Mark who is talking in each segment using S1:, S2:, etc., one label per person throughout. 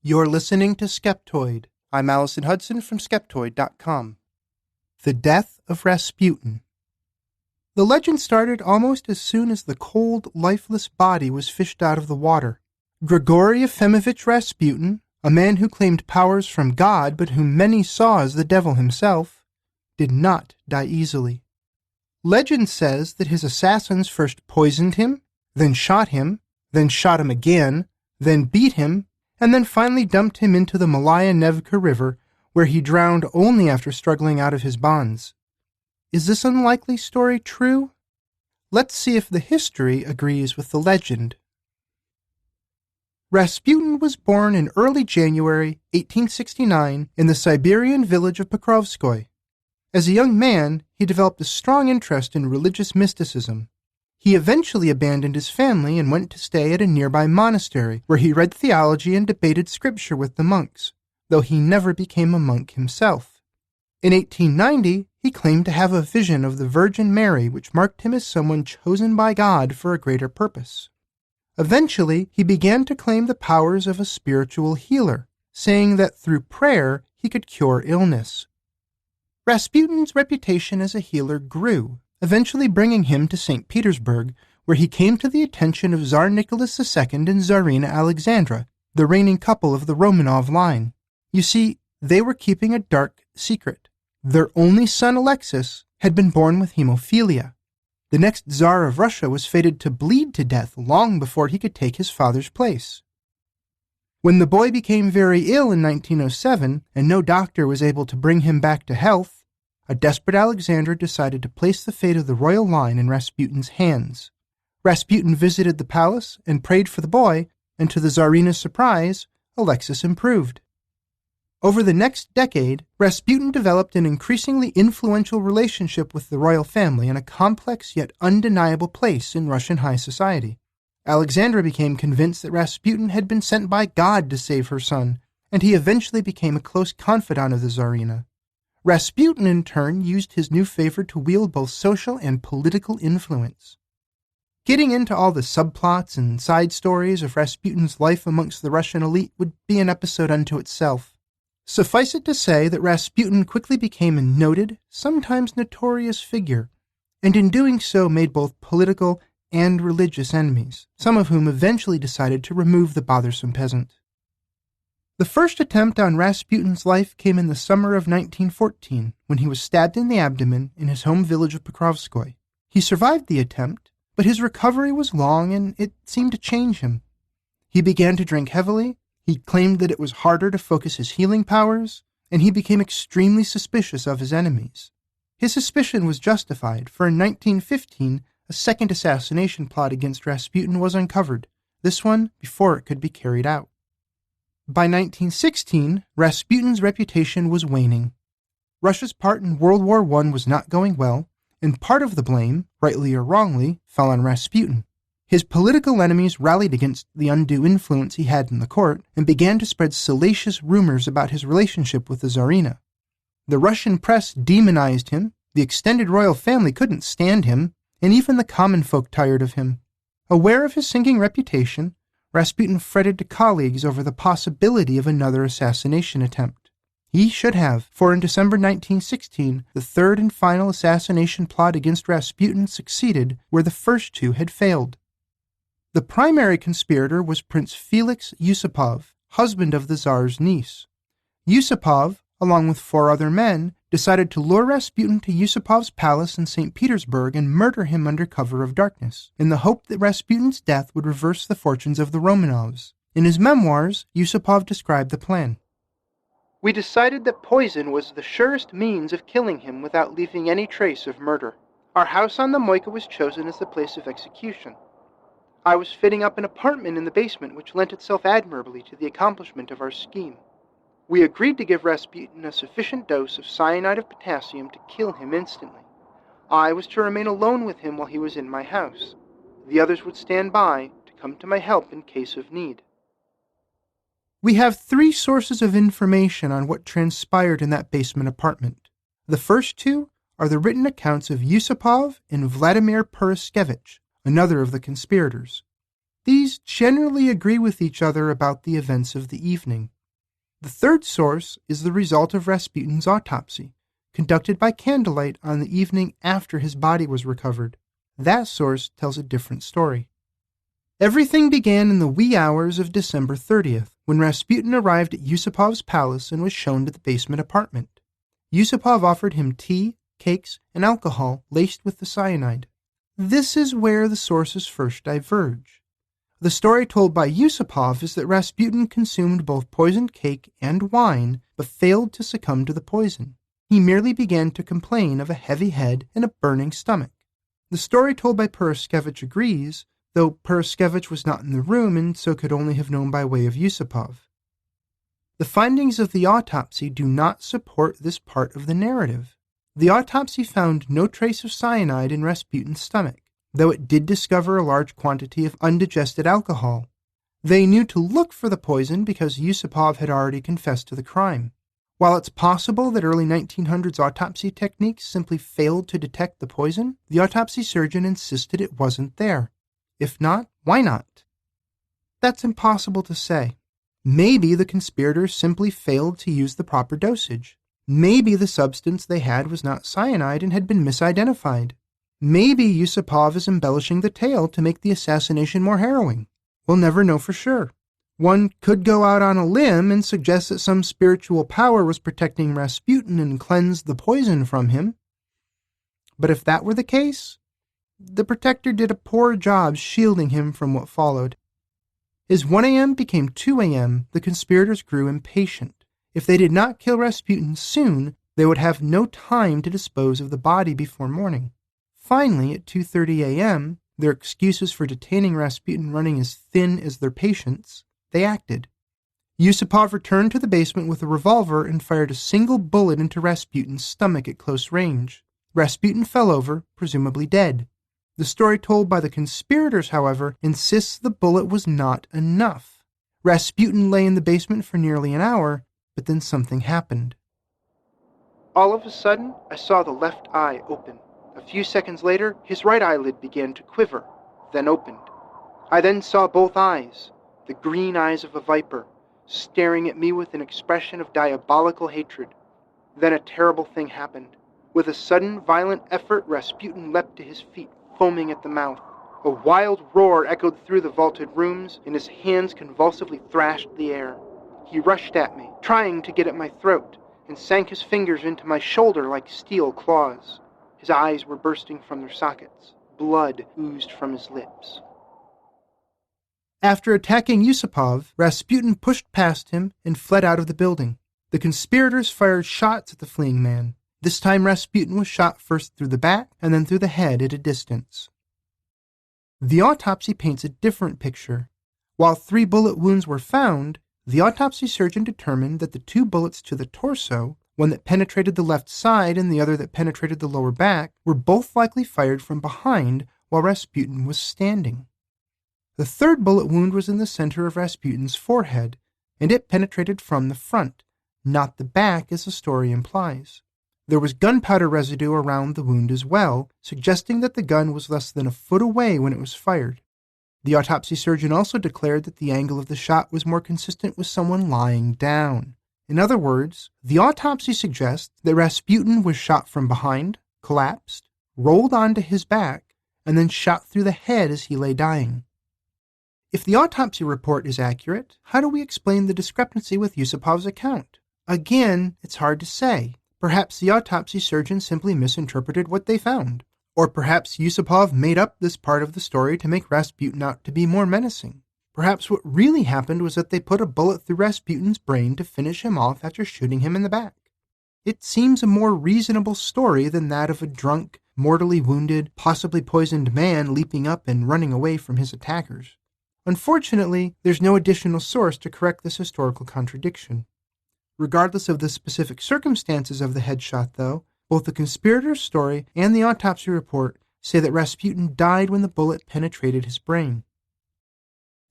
S1: You're listening to Skeptoid. I'm Allison Hudson from Skeptoid.com. The Death of Rasputin. The legend started almost as soon as the cold, lifeless body was fished out of the water. Grigory Efimовich Rasputin, a man who claimed powers from God but whom many saw as the devil himself, did not die easily. Legend says that his assassins first poisoned him, then shot him again, then beat him, and then finally dumped him into the Malaya Nevka River, where he drowned only after struggling out of his bonds. Is this unlikely story true? Let's see if the history agrees with the legend. Rasputin was born in early January 1869 in the Siberian village of Pokrovskoy. As a young man, he developed a strong interest in religious mysticism. He eventually abandoned his family and went to stay at a nearby monastery, where he read theology and debated scripture with the monks, though he never became a monk himself. In 1890, he claimed to have a vision of the Virgin Mary, which marked him as someone chosen by God for a greater purpose. Eventually, he began to claim the powers of a spiritual healer, saying that through prayer he could cure illness. Rasputin's reputation as a healer grew, eventually bringing him to St. Petersburg, where he came to the attention of Tsar Nicholas II and Tsarina Alexandra, the reigning couple of the Romanov line. You see, they were keeping a dark secret. Their only son, Alexis, had been born with hemophilia. The next Tsar of Russia was fated to bleed to death long before he could take his father's place. When the boy became very ill in 1907, and no doctor was able to bring him back to health, a desperate Alexander decided to place the fate of the royal line in Rasputin's hands. Rasputin visited the palace and prayed for the boy, and to the Tsarina's surprise, Alexis improved. Over the next decade, Rasputin developed an increasingly influential relationship with the royal family in a complex yet undeniable place in Russian high society. Alexandra became convinced that Rasputin had been sent by God to save her son, and he eventually became a close confidant of the Tsarina. Rasputin, in turn, used his new favor to wield both social and political influence. Getting into all the subplots and side stories of Rasputin's life amongst the Russian elite would be an episode unto itself. Suffice it to say that Rasputin quickly became a noted, sometimes notorious figure, and in doing so made both political and religious enemies, some of whom eventually decided to remove the bothersome peasant. The first attempt on Rasputin's life came in the summer of 1914, when he was stabbed in the abdomen in his home village of Pokrovskoy. He survived the attempt, but his recovery was long and it seemed to change him. He began to drink heavily, he claimed that it was harder to focus his healing powers, and he became extremely suspicious of his enemies. His suspicion was justified, for in 1915, a second assassination plot against Rasputin was uncovered, this one before it could be carried out. By 1916, Rasputin's reputation was waning. Russia's part in World War I was not going well, and part of the blame, rightly or wrongly, fell on Rasputin. His political enemies rallied against the undue influence he had in the court and began to spread salacious rumors about his relationship with the Tsarina. The Russian press demonized him, the extended royal family couldn't stand him, and even the common folk tired of him. Aware of his sinking reputation, Rasputin fretted to colleagues over the possibility of another assassination attempt. He should have, for in December 1916, the third and final assassination plot against Rasputin succeeded where the first two had failed. The primary conspirator was Prince Felix Yusupov, husband of the Tsar's niece. Yusupov, along with 4 other men, decided to lure Rasputin to Yusupov's palace in St. Petersburg and murder him under cover of darkness, in the hope that Rasputin's death would reverse the fortunes of the Romanovs. In his memoirs, Yusupov described the plan. "We decided that poison was the surest means of killing him without leaving any trace of murder. Our house on the Moika was chosen as the place of execution. I was fitting up an apartment in the basement which lent itself admirably to the accomplishment of our scheme. We agreed to give Rasputin a sufficient dose of cyanide of potassium to kill him instantly. I was to remain alone with him while he was in my house. The others would stand by to come to my help in case of need." We have 3 sources of information on what transpired in that basement apartment. The first 2 are the written accounts of Yusupov and Vladimir Purishkevich, another of the conspirators. These generally agree with each other about the events of the evening. The third source is the result of Rasputin's autopsy, conducted by candlelight on the evening after his body was recovered. That source tells a different story. Everything began in the wee hours of December 30th, when Rasputin arrived at Yusupov's palace and was shown to the basement apartment. Yusupov offered him tea, cakes, and alcohol laced with the cyanide. This is where the sources first diverge. The story told by Yusupov is that Rasputin consumed both poisoned cake and wine, but failed to succumb to the poison. He merely began to complain of a heavy head and a burning stomach. The story told by Purishkevich agrees, though Purishkevich was not in the room and so could only have known by way of Yusupov. The findings of the autopsy do not support this part of the narrative. The autopsy found no trace of cyanide in Rasputin's stomach, though it did discover a large quantity of undigested alcohol. They knew to look for the poison because Yusupov had already confessed to the crime. While it's possible that early 1900s autopsy techniques simply failed to detect the poison, the autopsy surgeon insisted it wasn't there. If not, why not? That's impossible to say. Maybe the conspirators simply failed to use the proper dosage. Maybe the substance they had was not cyanide and had been misidentified. Maybe Yusupov is embellishing the tale to make the assassination more harrowing. We'll never know for sure. One could go out on a limb and suggest that some spiritual power was protecting Rasputin and cleansed the poison from him. But if that were the case, the protector did a poor job shielding him from what followed. As 1 a.m. became 2 a.m., the conspirators grew impatient. If they did not kill Rasputin soon, they would have no time to dispose of the body before morning. Finally, at 2:30 a.m., their excuses for detaining Rasputin running as thin as their patience, they acted. Yusupov returned to the basement with a revolver and fired a single bullet into Rasputin's stomach at close range. Rasputin fell over, presumably dead. The story told by the conspirators, however, insists the bullet was not enough. Rasputin lay in the basement for nearly an hour, but then something happened. All of a sudden, I saw the left eye open. A few seconds later, his right eyelid began to quiver, then opened. I then saw both eyes, the green eyes of a viper, staring at me with an expression of diabolical hatred. Then a terrible thing happened. With a sudden, violent effort, Rasputin leapt to his feet, foaming at the mouth. A wild roar echoed through the vaulted rooms, and his hands convulsively thrashed the air. He rushed at me, trying to get at my throat, and sank his fingers into my shoulder like steel claws. His eyes were bursting from their sockets. Blood oozed from his lips. After attacking Yusupov, Rasputin pushed past him and fled out of the building. The conspirators fired shots at the fleeing man. This time Rasputin was shot first through the back and then through the head at a distance. The autopsy paints a different picture. While 3 bullet wounds were found, the autopsy surgeon determined that the 2 bullets to the torso, one that penetrated the left side and the other that penetrated the lower back, were both likely fired from behind while Rasputin was standing. The 3rd bullet wound was in the center of Rasputin's forehead, and it penetrated from the front, not the back as the story implies. There was gunpowder residue around the wound as well, suggesting that the gun was less than a foot away when it was fired. The autopsy surgeon also declared that the angle of the shot was more consistent with someone lying down. In other words, the autopsy suggests that Rasputin was shot from behind, collapsed, rolled onto his back, and then shot through the head as he lay dying. If the autopsy report is accurate, how do we explain the discrepancy with Yusupov's account? Again, it's hard to say. Perhaps the autopsy surgeon simply misinterpreted what they found. Or perhaps Yusupov made up this part of the story to make Rasputin out to be more menacing. Perhaps what really happened was that they put a bullet through Rasputin's brain to finish him off after shooting him in the back. It seems a more reasonable story than that of a drunk, mortally wounded, possibly poisoned man leaping up and running away from his attackers. Unfortunately, there's no additional source to correct this historical contradiction. Regardless of the specific circumstances of the headshot, though, both the conspirator's story and the autopsy report say that Rasputin died when the bullet penetrated his brain.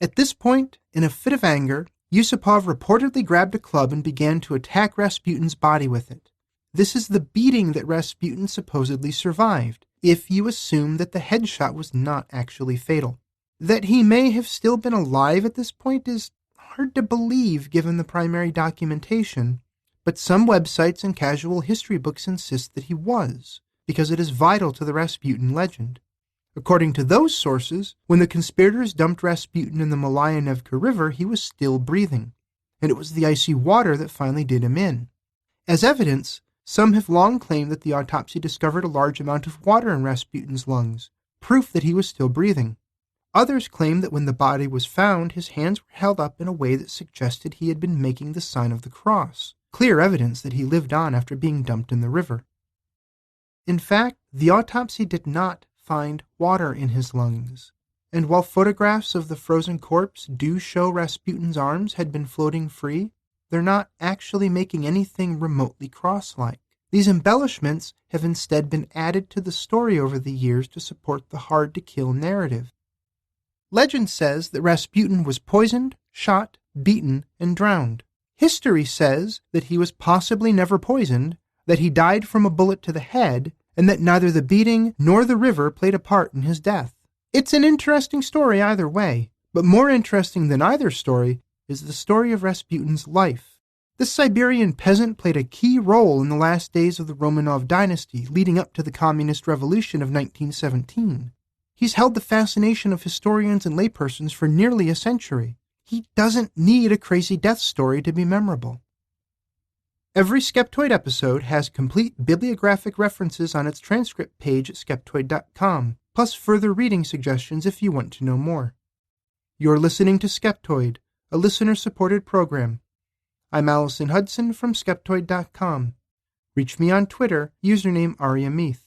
S1: At this point, in a fit of anger, Yusupov reportedly grabbed a club and began to attack Rasputin's body with it. This is the beating that Rasputin supposedly survived, if you assume that the headshot was not actually fatal. That he may have still been alive at this point is hard to believe given the primary documentation, but some websites and casual history books insist that he was, because it is vital to the Rasputin legend. According to those sources, when the conspirators dumped Rasputin in the Malayanevka River, he was still breathing, and it was the icy water that finally did him in. As evidence, some have long claimed that the autopsy discovered a large amount of water in Rasputin's lungs, proof that he was still breathing. Others claim that when the body was found, his hands were held up in a way that suggested he had been making the sign of the cross, clear evidence that he lived on after being dumped in the river. In fact, the autopsy did not find water in his lungs, and while photographs of the frozen corpse do show Rasputin's arms had been floating free, they're not actually making anything remotely cross-like. These embellishments have instead been added to the story over the years to support the hard-to-kill narrative. Legend says that Rasputin was poisoned, shot, beaten, and drowned. History says that he was possibly never poisoned, that he died from a bullet to the head, and that neither the beating nor the river played a part in his death. It's an interesting story either way, but more interesting than either story is the story of Rasputin's life. This Siberian peasant played a key role in the last days of the Romanov dynasty leading up to the Communist Revolution of 1917. He's held the fascination of historians and laypersons for nearly a century. He doesn't need a crazy death story to be memorable. Every Skeptoid episode has complete bibliographic references on its transcript page at Skeptoid.com, plus further reading suggestions if you want to know more. You're listening to Skeptoid, a listener-supported program. I'm Allison Hudson from Skeptoid.com. Reach me on Twitter, username AriaMeath.